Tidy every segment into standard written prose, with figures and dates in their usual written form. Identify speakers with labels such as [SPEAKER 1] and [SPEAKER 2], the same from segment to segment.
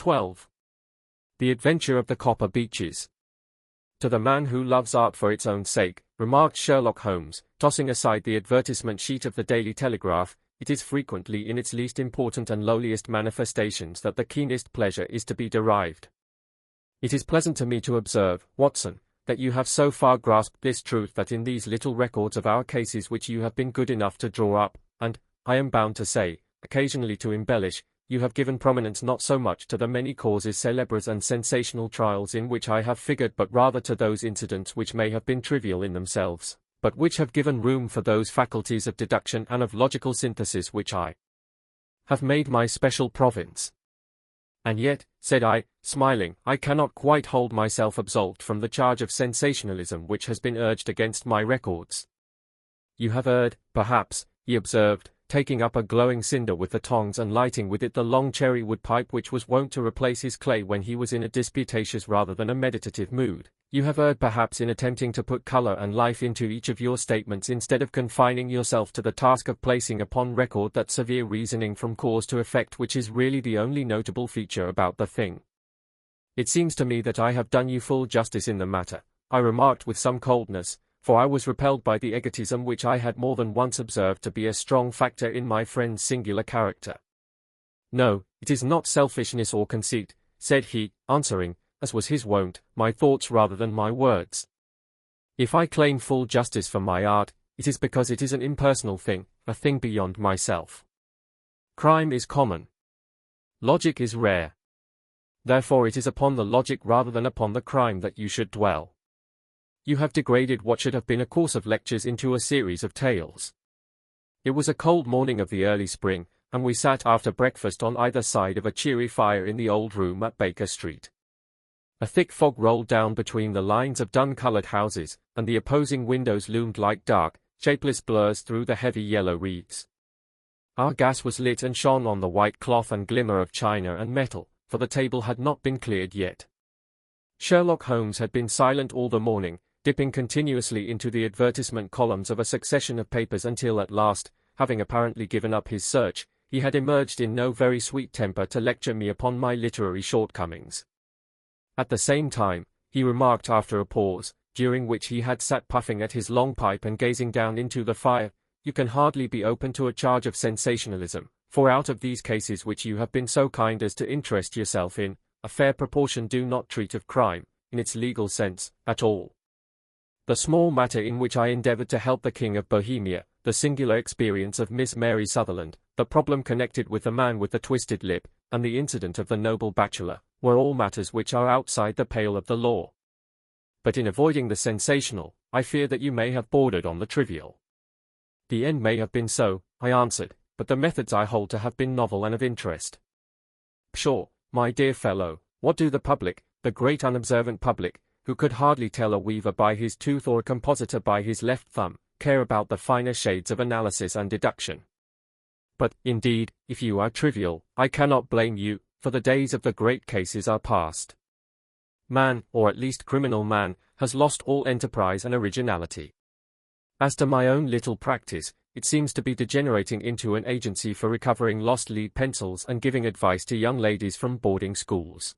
[SPEAKER 1] 12. The Adventure of the Copper Beeches. To the man who loves art for its own sake, remarked Sherlock Holmes, tossing aside the advertisement sheet of the Daily Telegraph, it is frequently in its least important and lowliest manifestations that the keenest pleasure is to be derived. It is pleasant to me to observe, Watson, that you have so far grasped this truth that in these little records of our cases which you have been good enough to draw up, and, I am bound to say, occasionally to embellish, you have given prominence not so much to the many causes célèbres and sensational trials in which I have figured but rather to those incidents which may have been trivial in themselves, but which have given room for those faculties of deduction and of logical synthesis which I have made my special province. And yet, said I, smiling, I cannot quite hold myself absolved from the charge of sensationalism which has been urged against my records. You have erred, perhaps, he observed, taking up a glowing cinder with the tongs and lighting with it the long cherry-wood pipe which was wont to replace his clay when he was in a disputatious rather than a meditative mood. You have erred perhaps in attempting to put color and life into each of your statements instead of confining yourself to the task of placing upon record that severe reasoning from cause to effect which is really the only notable feature about the thing. It seems to me that I have done you full justice in the matter, I remarked with some coldness, for I was repelled by the egotism which I had more than once observed to be a strong factor in my friend's singular character. No, it is not selfishness or conceit, said he, answering, as was his wont, my thoughts rather than my words. If I claim full justice for my art, it is because it is an impersonal thing, a thing beyond myself. Crime is common. Logic is rare. Therefore it is upon the logic rather than upon the crime that you should dwell. You have degraded what should have been a course of lectures into a series of tales. It was a cold morning of the early spring, and we sat after breakfast on either side of a cheery fire in the old room at Baker Street. A thick fog rolled down between the lines of dun-colored houses, and the opposing windows loomed like dark, shapeless blurs through the heavy yellow wreaths. Our gas was lit and shone on the white cloth and glimmer of china and metal, for the table had not been cleared yet. Sherlock Holmes had been silent all the morning, dipping continuously into the advertisement columns of a succession of papers until at last, having apparently given up his search, he had emerged in no very sweet temper to lecture me upon my literary shortcomings. At the same time, he remarked after a pause, during which he had sat puffing at his long pipe and gazing down into the fire, you can hardly be open to a charge of sensationalism, for out of these cases which you have been so kind as to interest yourself in, a fair proportion do not treat of crime, in its legal sense, at all. The small matter in which I endeavored to help the King of Bohemia, the singular experience of Miss Mary Sutherland, the problem connected with the man with the twisted lip, and the incident of the noble bachelor, were all matters which are outside the pale of the law. But in avoiding the sensational, I fear that you may have bordered on the trivial. The end may have been so, I answered, but the methods I hold to have been novel and of interest. Pshaw, my dear fellow, what do the public, the great unobservant public, who could hardly tell a weaver by his tooth or a compositor by his left thumb, care about the finer shades of analysis and deduction? But, indeed, if you are trivial, I cannot blame you, for the days of the great cases are past. Man, or at least criminal man, has lost all enterprise and originality. As to my own little practice, it seems to be degenerating into an agency for recovering lost lead pencils and giving advice to young ladies from boarding schools.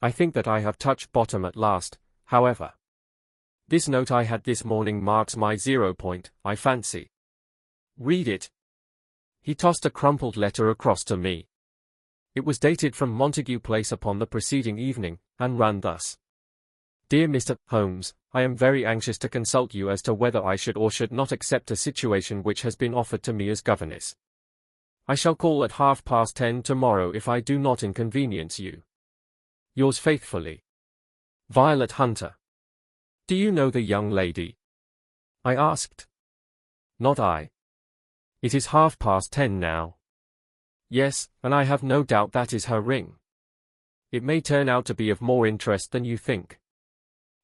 [SPEAKER 1] I think that I have touched bottom at last, however. This note I had this morning marks my 0 point, I fancy. Read it. He tossed a crumpled letter across to me. It was dated from Montague Place upon the preceding evening, and ran thus. Dear Mr. Holmes, I am very anxious to consult you as to whether I should or should not accept a situation which has been offered to me as governess. I shall call at 10:30 tomorrow if I do not inconvenience you. Yours faithfully, Violet Hunter. Do you know the young lady? I asked. Not I. It is 10:30 now. Yes, and I have no doubt that is her ring. It may turn out to be of more interest than you think.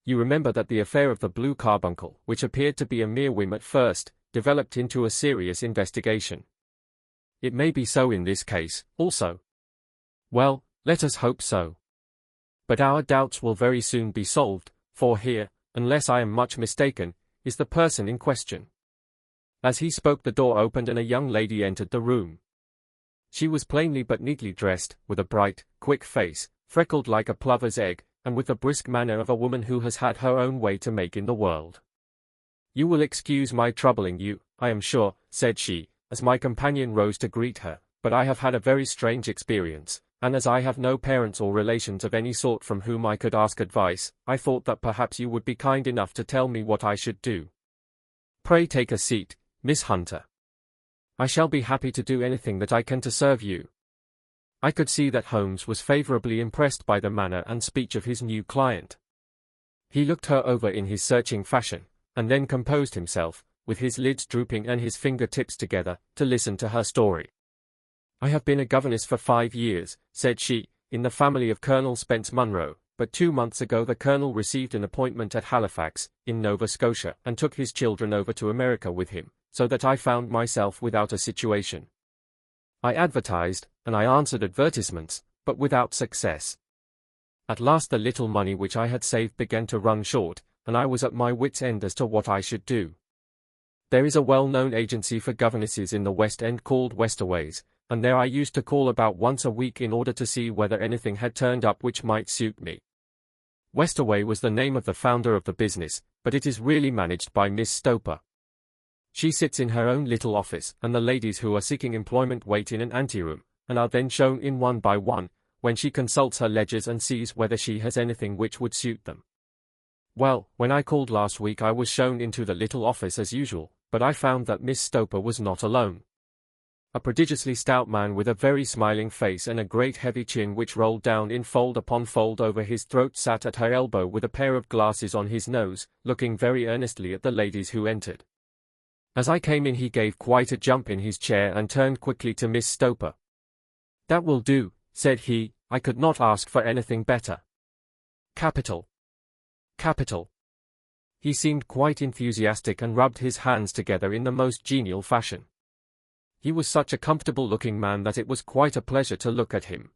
[SPEAKER 1] You remember that the affair of the blue carbuncle, which appeared to be a mere whim at first, developed into a serious investigation. It may be so in this case, also. Well, let us hope so. But our doubts will very soon be solved, for here, unless I am much mistaken, is the person in question. As he spoke the door opened and a young lady entered the room. She was plainly but neatly dressed, with a bright, quick face, freckled like a plover's egg, and with the brisk manner of a woman who has had her own way to make in the world. "You will excuse my troubling you, I am sure," said she, as my companion rose to greet her, "but I have had a very strange experience, and as I have no parents or relations of any sort from whom I could ask advice, I thought that perhaps you would be kind enough to tell me what I should do." "Pray take a seat, Miss Hunter. I shall be happy to do anything that I can to serve you." I could see that Holmes was favorably impressed by the manner and speech of his new client. He looked her over in his searching fashion, and then composed himself, with his lids drooping and his finger-tips together, to listen to her story. "I have been a governess for 5 years," said she, "in the family of Colonel Spence Munro, but 2 months ago the Colonel received an appointment at Halifax, in Nova Scotia, and took his children over to America with him, so that I found myself without a situation. I advertised, and I answered advertisements, but without success. At last the little money which I had saved began to run short, and I was at my wits' end as to what I should do. There is a well-known agency for governesses in the West End called Westaway's, and there I used to call about once a week in order to see whether anything had turned up which might suit me. Westaway was the name of the founder of the business, but it is really managed by Miss Stoper. She sits in her own little office, and the ladies who are seeking employment wait in an anteroom, and are then shown in one by one, when she consults her ledgers and sees whether she has anything which would suit them. Well, when I called last week I was shown into the little office as usual, but I found that Miss Stoper was not alone. A prodigiously stout man with a very smiling face and a great heavy chin which rolled down in fold upon fold over his throat sat at her elbow with a pair of glasses on his nose, looking very earnestly at the ladies who entered. As I came in he gave quite a jump in his chair and turned quickly to Miss Stoper. "That will do," said he, "I could not ask for anything better. Capital. Capital." He seemed quite enthusiastic and rubbed his hands together in the most genial fashion. He was such a comfortable-looking man that it was quite a pleasure to look at him.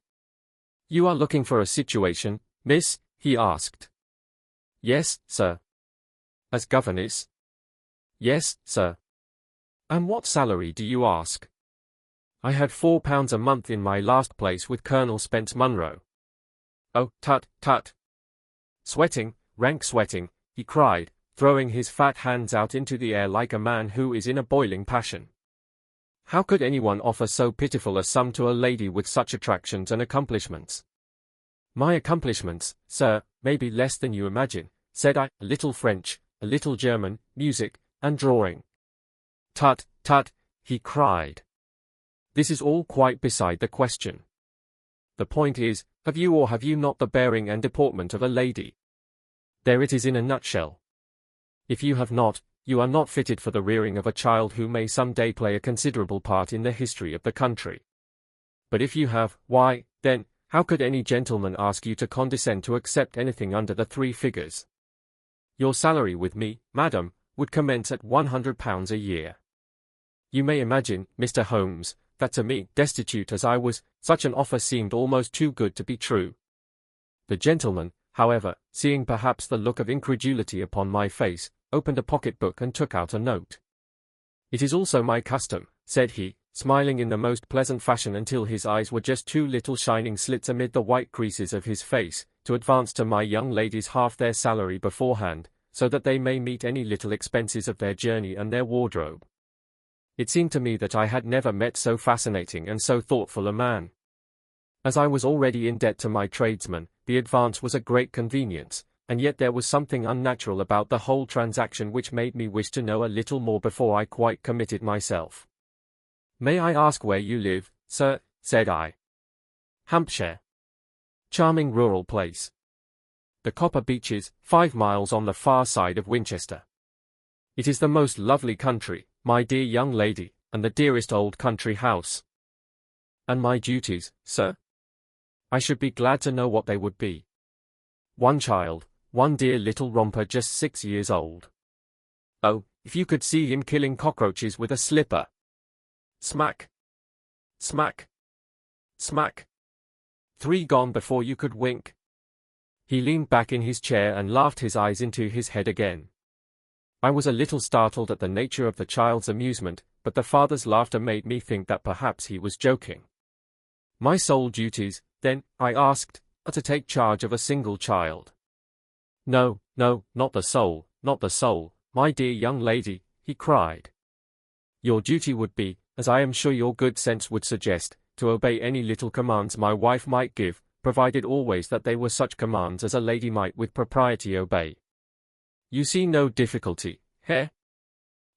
[SPEAKER 1] "You are looking for a situation, miss?" he asked. "Yes, sir." "As governess?" "Yes, sir." "And what salary do you ask?" "I had £4 a month in my last place with Colonel Spence Munro." "Oh, tut, tut." "Sweating, rank sweating," he cried, throwing his fat hands out into the air like a man who is in a boiling passion. "How could anyone offer so pitiful a sum to a lady with such attractions and accomplishments?" "My accomplishments, sir, may be less than you imagine," said I, "a little French, a little German, music, and drawing." "Tut, tut," he cried. "This is all quite beside the question. The point is, have you or have you not the bearing and deportment of a lady? There it is in a nutshell. If you have not, you are not fitted for the rearing of a child who may some day play a considerable part in the history of the country. But if you have, why, then, how could any gentleman ask you to condescend to accept anything under the 3 figures? Your salary with me, madam, would commence at £100 a year. You may imagine, Mr. Holmes, that to me, destitute as I was, such an offer seemed almost too good to be true. The gentleman, however, seeing perhaps the look of incredulity upon my face, opened a pocket-book and took out a note. "It is also my custom," said he, smiling in the most pleasant fashion until his eyes were just 2 little shining slits amid the white creases of his face, "to advance to my young ladies half their salary beforehand, so that they may meet any little expenses of their journey and their wardrobe." It seemed to me that I had never met so fascinating and so thoughtful a man. As I was already in debt to my tradesman, the advance was a great convenience, and yet there was something unnatural about the whole transaction which made me wish to know a little more before I quite committed myself. "May I ask where you live, sir?" said I. "Hampshire. Charming rural place. The Copper Beeches, 5 miles on the far side of Winchester. It is the most lovely country, my dear young lady, and the dearest old country house." "And my duties, sir?" "I should be glad to know what they would be." "One child, one dear little romper just 6 years old. Oh, if you could see him killing cockroaches with a slipper. Smack! Smack! Smack! 3 gone before you could wink." He leaned back in his chair and laughed his eyes into his head again. I was a little startled at the nature of the child's amusement, but the father's laughter made me think that perhaps he was joking. My sole duties, then, I asked, are to take charge of a single child. No, no, not the sole, not the sole, my dear young lady, he cried. Your duty would be, as I am sure your good sense would suggest, to obey any little commands my wife might give, provided always that they were such commands as a lady might with propriety obey. You see no difficulty, eh?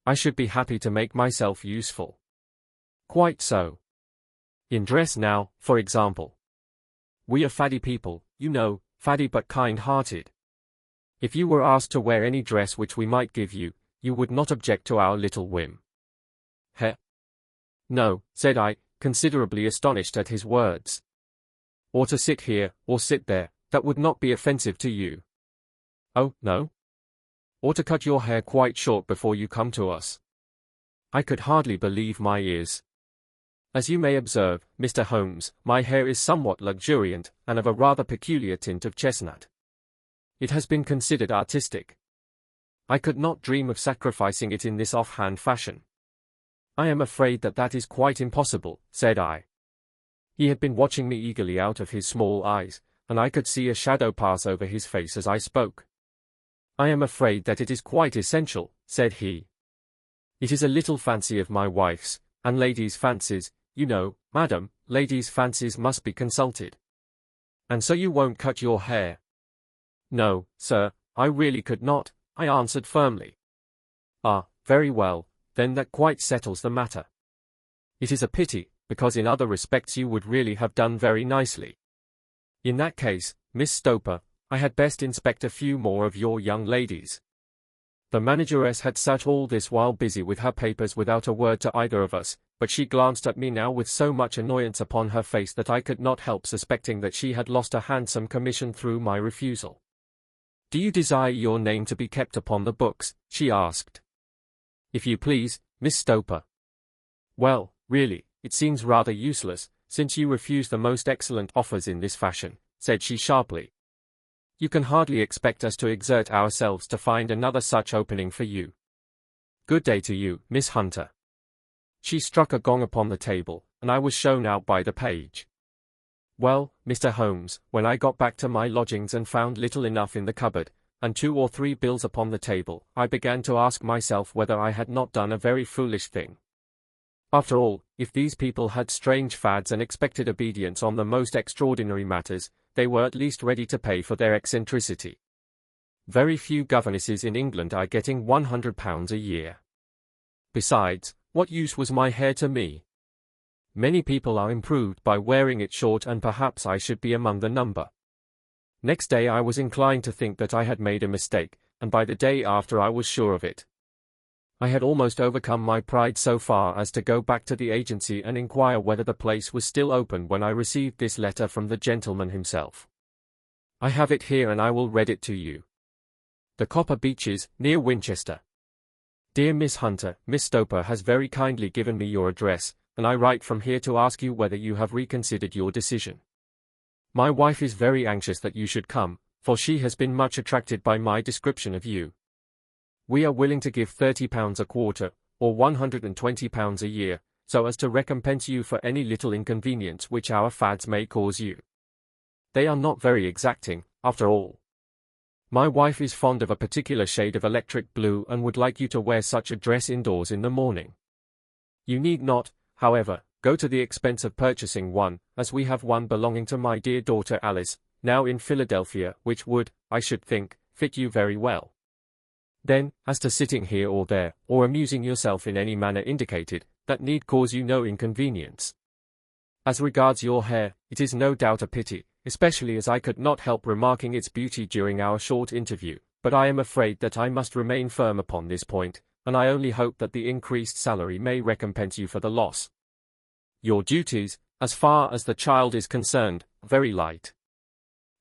[SPEAKER 1] I should be happy to make myself useful. Quite so. In dress now, for example. We are faddy people, you know, faddy but kind-hearted. If you were asked to wear any dress which we might give you, you would not object to our little whim. Heh? No, said I, considerably astonished at his words. Or to sit here, or sit there, that would not be offensive to you. Oh, no? Or to cut your hair quite short before you come to us. I could hardly believe my ears. As you may observe, Mr. Holmes, my hair is somewhat luxuriant, and of a rather peculiar tint of chestnut. It has been considered artistic. I could not dream of sacrificing it in this offhand fashion. I am afraid that that is quite impossible, said I. He had been watching me eagerly out of his small eyes, and I could see a shadow pass over his face as I spoke. I am afraid that it is quite essential, said he. It is a little fancy of my wife's, and ladies' fancies, you know, madam, ladies' fancies must be consulted. And so you won't cut your hair? No, sir, I really could not, I answered firmly. Ah, very well, then that quite settles the matter. It is a pity, because in other respects you would really have done very nicely. In that case, Miss Stoper, I had best inspect a few more of your young ladies. The manageress had sat all this while busy with her papers without a word to either of us, but she glanced at me now with so much annoyance upon her face that I could not help suspecting that she had lost a handsome commission through my refusal. Do you desire your name to be kept upon the books? She asked. If you please, Miss Stoper. Well, really, it seems rather useless, since you refuse the most excellent offers in this fashion, said she sharply. You can hardly expect us to exert ourselves to find another such opening for you. Good day to you, Miss Hunter. She struck a gong upon the table, and I was shown out by the page. Well, Mr. Holmes, when I got back to my lodgings and found little enough in the cupboard, and 2 or 3 bills upon the table, I began to ask myself whether I had not done a very foolish thing. After all, if these people had strange fads and expected obedience on the most extraordinary matters, they were at least ready to pay for their eccentricity. Very few governesses in England are getting £100 a year. Besides, what use was my hair to me? Many people are improved by wearing it short, and perhaps I should be among the number. Next day I was inclined to think that I had made a mistake, and by the day after I was sure of it. I had almost overcome my pride so far as to go back to the agency and inquire whether the place was still open when I received this letter from the gentleman himself. I have it here and I will read it to you. The Copper Beeches, near Winchester. Dear Miss Hunter, Miss Stoper has very kindly given me your address, and I write from here to ask you whether you have reconsidered your decision. My wife is very anxious that you should come, for she has been much attracted by my description of you. We are willing to give £30 a quarter, or £120 a year, so as to recompense you for any little inconvenience which our fads may cause you. They are not very exacting, after all. My wife is fond of a particular shade of electric blue and would like you to wear such a dress indoors in the morning. You need not, however, go to the expense of purchasing one, as we have one belonging to my dear daughter Alice, now in Philadelphia, which would, I should think, fit you very well. Then, as to sitting here or there, or amusing yourself in any manner indicated, that need cause you no inconvenience. As regards your hair, it is no doubt a pity, especially as I could not help remarking its beauty during our short interview, but I am afraid that I must remain firm upon this point, and I only hope that the increased salary may recompense you for the loss. Your duties, as far as the child is concerned, are very light.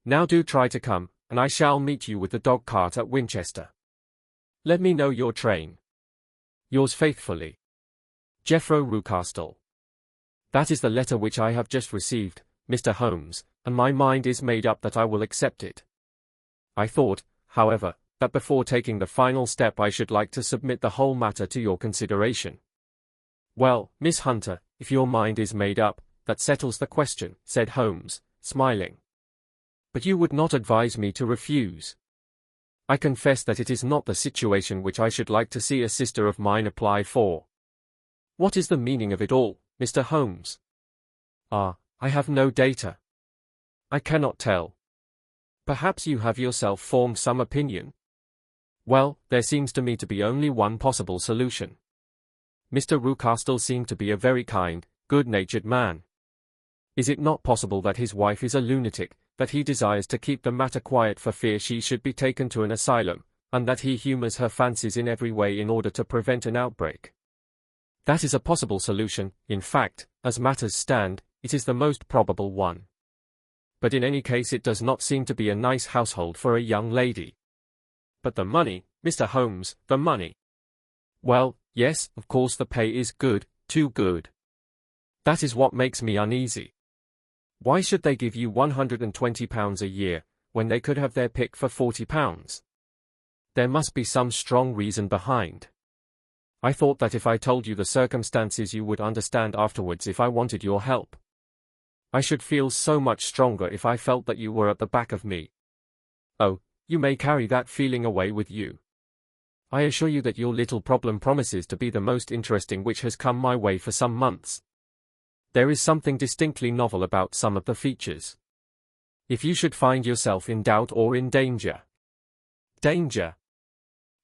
[SPEAKER 1] Now do try to come, and I shall meet you with the dog-cart at Winchester. Let me know your train. Yours faithfully, Jeffro Rucastle. That is the letter which I have just received, Mr. Holmes, and my mind is made up that I will accept it. I thought, however, that before taking the final step I should like to submit the whole matter to your consideration. Well, Miss Hunter, if your mind is made up, that settles the question," said Holmes, smiling. "But you would not advise me to refuse. I confess that it is not the situation which I should like to see a sister of mine apply for. What is the meaning of it all, Mr. Holmes?" "I have no data. I cannot tell. Perhaps you have yourself formed some opinion?" "Well, there seems to me to be only one possible solution. Mr. Rucastle seemed to be a very kind, good-natured man. Is it not possible that his wife is a lunatic, that he desires to keep the matter quiet for fear she should be taken to an asylum, and that he humors her fancies in every way in order to prevent an outbreak? That is a possible solution. In fact, as matters stand, it is the most probable one. But in any case it does not seem to be a nice household for a young lady." "But the money, Mr. Holmes, the money." "Well, yes, of course the pay is good, too good. That is what makes me uneasy. Why should they give you £120 a year, when they could have their pick for £40? There must be some strong reason behind. I thought that if I told you the circumstances you would understand afterwards if I wanted your help. I should feel so much stronger if I felt that you were at the back of me. Oh, you may carry that feeling away with you. I assure you that your little problem promises to be the most interesting which has come my way for some months. There is something distinctly novel about some of the features. If you should find yourself in doubt or in danger." "Danger?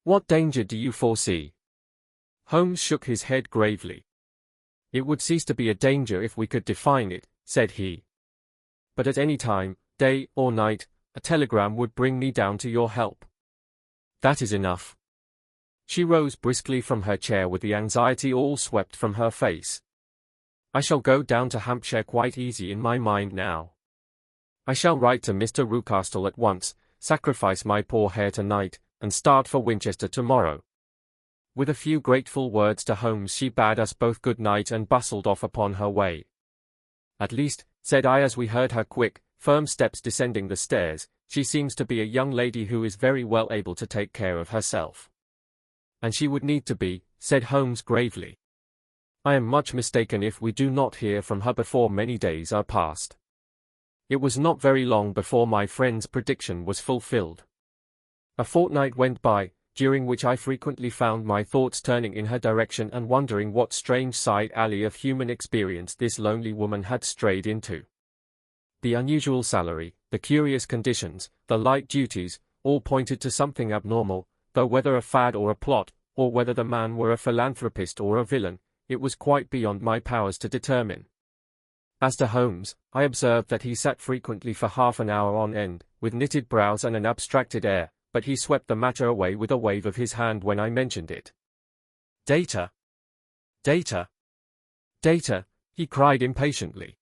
[SPEAKER 1] What danger do you foresee?" Holmes shook his head gravely. "It would cease to be a danger if we could define it," said he. "But at any time, day or night, a telegram would bring me down to your help. That is enough." She rose briskly from her chair with the anxiety all swept from her face. "I shall go down to Hampshire quite easy in my mind now. I shall write to Mr. Rucastle at once, sacrifice my poor hair tonight, and start for Winchester tomorrow." With a few grateful words to Holmes she bade us both good night and bustled off upon her way. "At least," said I as we heard her quick, firm steps descending the stairs, "she seems to be a young lady who is very well able to take care of herself." "And she would need to be," said Holmes gravely. "I am much mistaken if we do not hear from her before many days are past." It was not very long before my friend's prediction was fulfilled. A fortnight went by, during which I frequently found my thoughts turning in her direction and wondering what strange side alley of human experience this lonely woman had strayed into. The unusual salary, the curious conditions, the light duties, all pointed to something abnormal, though whether a fad or a plot, or whether the man were a philanthropist or a villain, it was quite beyond my powers to determine. As to Holmes, I observed that he sat frequently for half an hour on end, with knitted brows and an abstracted air, but he swept the matter away with a wave of his hand when I mentioned it. "Data! Data! Data!" he cried impatiently.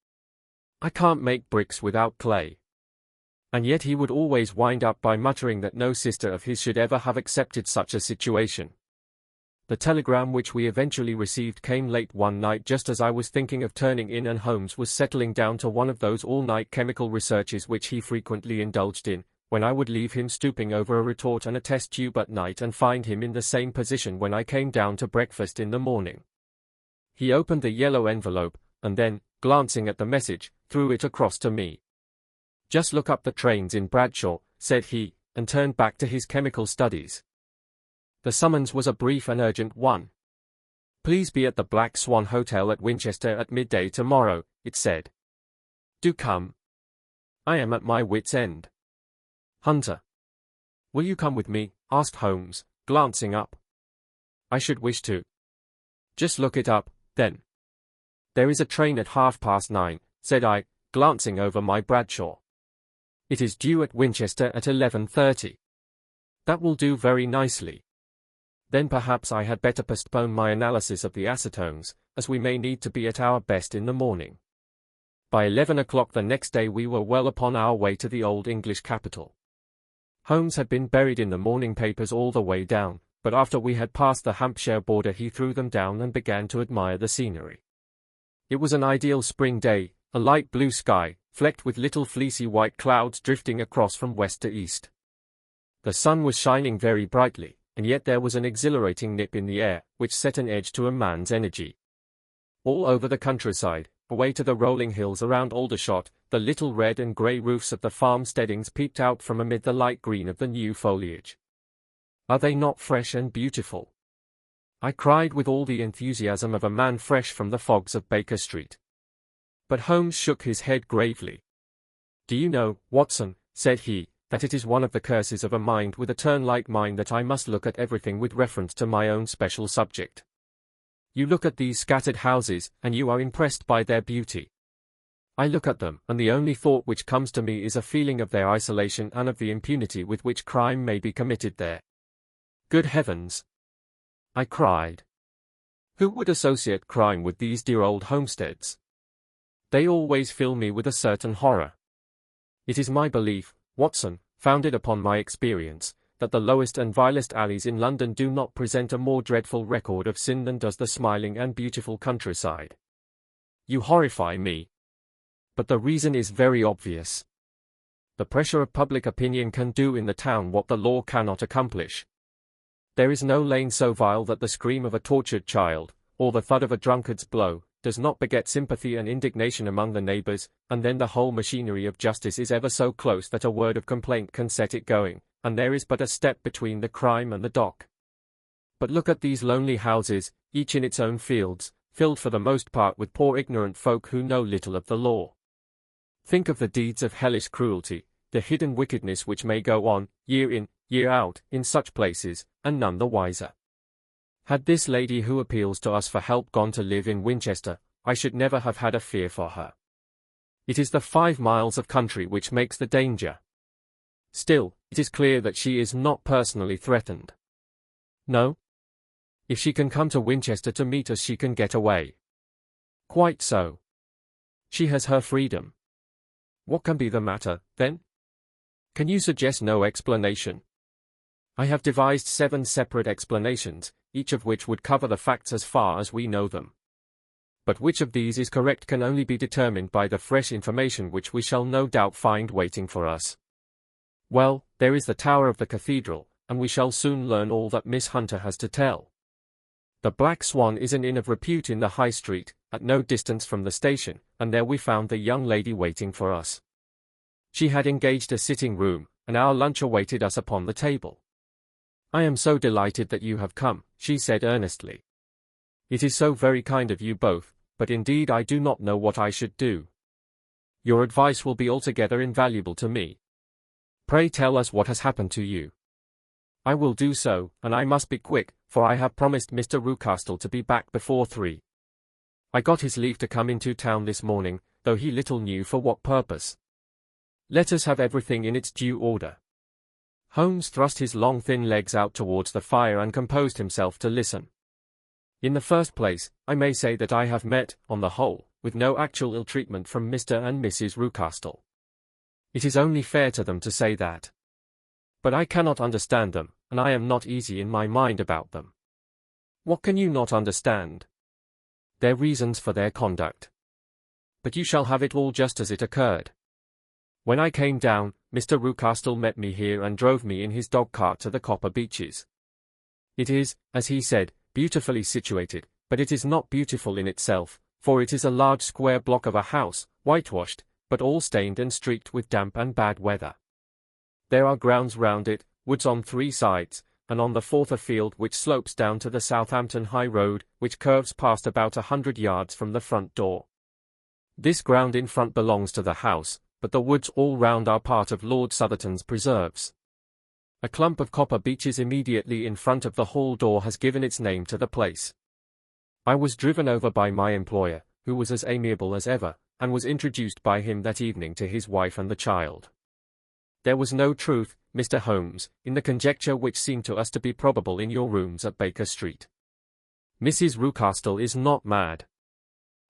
[SPEAKER 1] "I can't make bricks without clay." And yet he would always wind up by muttering that no sister of his should ever have accepted such a situation. The telegram which we eventually received came late one night just as I was thinking of turning in and Holmes was settling down to one of those all-night chemical researches which he frequently indulged in, when I would leave him stooping over a retort and a test tube at night and find him in the same position when I came down to breakfast in the morning. He opened the yellow envelope, and then, glancing at the message, threw it across to me. "Just look up the trains in Bradshaw," said he, and turned back to his chemical studies. The summons was a brief and urgent one. "Please be at the Black Swan Hotel at Winchester at midday tomorrow," it said. "Do come. I am at my wit's end. Hunter." "Will you come with me?" asked Holmes, glancing up. "I should wish to." "Just look it up, then." "There is a train at 9:30, said I, glancing over my Bradshaw. "It is due at Winchester at 11:30. "That will do very nicely. Then perhaps I had better postpone my analysis of the acetones, as we may need to be at our best in the morning." By 11 o'clock the next day we were well upon our way to the old English capital. Holmes had been buried in the morning papers all the way down, but after we had passed the Hampshire border he threw them down and began to admire the scenery. It was an ideal spring day, a light blue sky, flecked with little fleecy white clouds drifting across from west to east. The sun was shining very brightly, and yet there was an exhilarating nip in the air, which set an edge to a man's energy. All over the countryside, away to the rolling hills around Aldershot, the little red and grey roofs of the farmsteadings peeped out from amid the light green of the new foliage. Are they not fresh and beautiful? I cried with all the enthusiasm of a man fresh from the fogs of Baker Street. But Holmes shook his head gravely. Do you know, Watson, said he, that it is one of the curses of a mind with a turn like mine that I must look at everything with reference to my own special subject. You look at these scattered houses, and you are impressed by their beauty. I look at them, and the only thought which comes to me is a feeling of their isolation and of the impunity with which crime may be committed there. Good heavens! I cried. Who would associate crime with these dear old homesteads? They always fill me with a certain horror. It is my belief, Watson, founded upon my experience, that the lowest and vilest alleys in London do not present a more dreadful record of sin than does the smiling and beautiful countryside. You horrify me. But the reason is very obvious. The pressure of public opinion can do in the town what the law cannot accomplish. There is no lane so vile that the scream of a tortured child, or the thud of a drunkard's blow, does not beget sympathy and indignation among the neighbours, and then the whole machinery of justice is ever so close that a word of complaint can set it going, and there is but a step between the crime and the dock. But look at these lonely houses, each in its own fields, filled for the most part with poor ignorant folk who know little of the law. Think of the deeds of hellish cruelty, the hidden wickedness which may go on, year in, year out, in such places, and none the wiser. Had this lady who appeals to us for help gone to live in Winchester, I should never have had a fear for her. It is the 5 miles of country which makes the danger. Still, it is clear that she is not personally threatened. No? If she can come to Winchester to meet us, she can get away. Quite so. She has her freedom. What can be the matter, then? Can you suggest no explanation? I have devised 7 separate explanations, each of which would cover the facts as far as we know them. But which of these is correct can only be determined by the fresh information which we shall no doubt find waiting for us. Well, there is the tower of the cathedral, and we shall soon learn all that Miss Hunter has to tell. The Black Swan is an inn of repute in the High Street, at no distance from the station, and there we found the young lady waiting for us. She had engaged a sitting room, and our lunch awaited us upon the table. I am so delighted that you have come, she said earnestly. It is so very kind of you both, but indeed I do not know what I should do. Your advice will be altogether invaluable to me. Pray tell us what has happened to you. I will do so, and I must be quick, for I have promised Mr. Rucastle to be back before 3. I got his leave to come into town this morning, though he little knew for what purpose. Let us have everything in its due order. Holmes thrust his long thin legs out towards the fire and composed himself to listen. In the first place, I may say that I have met, on the whole, with no actual ill-treatment from Mr. and Mrs. Rucastle. It is only fair to them to say that. But I cannot understand them, and I am not easy in my mind about them. What can you not understand? Their reasons for their conduct. But you shall have it all just as it occurred. When I came down, Mr. Rucastle met me here and drove me in his dog-cart to the Copper Beeches. It is, as he said, beautifully situated, but it is not beautiful in itself, for it is a large square block of a house, whitewashed, but all stained and streaked with damp and bad weather. There are grounds round it, woods on 3 sides, and on the 4th a field which slopes down to the Southampton High Road, which curves past about 100 yards from the front door. This ground in front belongs to the house, but the woods all round are part of Lord Southerton's preserves. A clump of copper beeches immediately in front of the hall door has given its name to the place. I was driven over by my employer, who was as amiable as ever, and was introduced by him that evening to his wife and the child. There was no truth, Mr. Holmes, in the conjecture which seemed to us to be probable in your rooms at Baker Street. Mrs. Rucastle is not mad.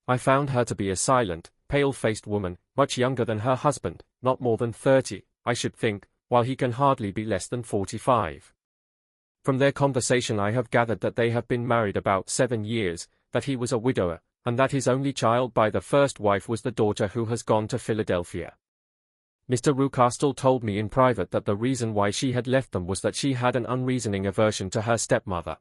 [SPEAKER 1] I found her to be a silent, pale-faced woman, much younger than her husband, not more than 30, I should think, while he can hardly be less than 45. From their conversation I have gathered that they have been married about 7 years, that he was a widower, and that his only child by the first wife was the daughter who has gone to Philadelphia. Mr. Rucastle told me in private that the reason why she had left them was that she had an unreasoning aversion to her stepmother.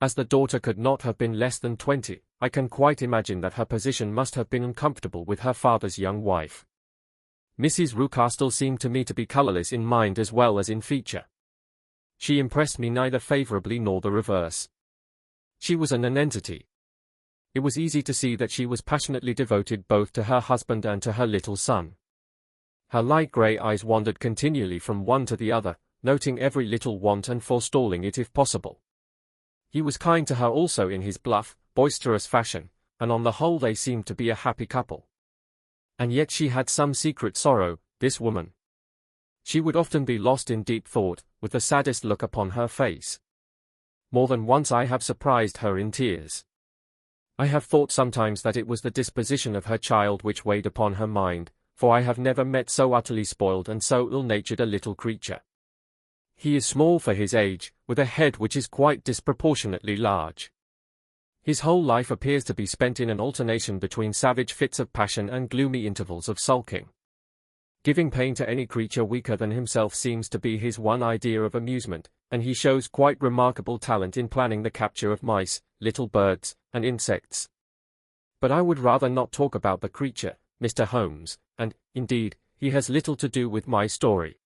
[SPEAKER 1] As the daughter could not have been less than 20, I can quite imagine that her position must have been uncomfortable with her father's young wife. Mrs. Rucastle seemed to me to be colourless in mind as well as in feature. She impressed me neither favourably nor the reverse. She was an nonentity. It was easy to see that she was passionately devoted both to her husband and to her little son. Her light grey eyes wandered continually from one to the other, noting every little want and forestalling it if possible. He was kind to her also in his bluff, boisterous fashion, and on the whole they seemed to be a happy couple. And yet she had some secret sorrow, this woman. She would often be lost in deep thought, with the saddest look upon her face. More than once I have surprised her in tears. I have thought sometimes that it was the disposition of her child which weighed upon her mind, for I have never met so utterly spoiled and so ill-natured a little creature. He is small for his age, with a head which is quite disproportionately large. His whole life appears to be spent in an alternation between savage fits of passion and gloomy intervals of sulking. Giving pain to any creature weaker than himself seems to be his one idea of amusement, and he shows quite remarkable talent in planning the capture of mice, little birds, and insects. But I would rather not talk about the creature, Mr. Holmes, and, indeed, he has little to do with my story.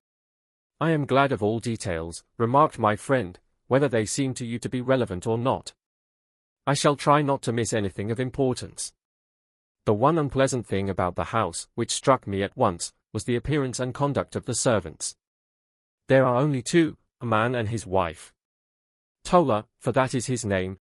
[SPEAKER 1] I am glad of all details, remarked my friend, whether they seem to you to be relevant or not. I shall try not to miss anything of importance. The one unpleasant thing about the house, which struck me at once, was the appearance and conduct of the servants. There are only two, a man and his wife. Toller, for that is his name,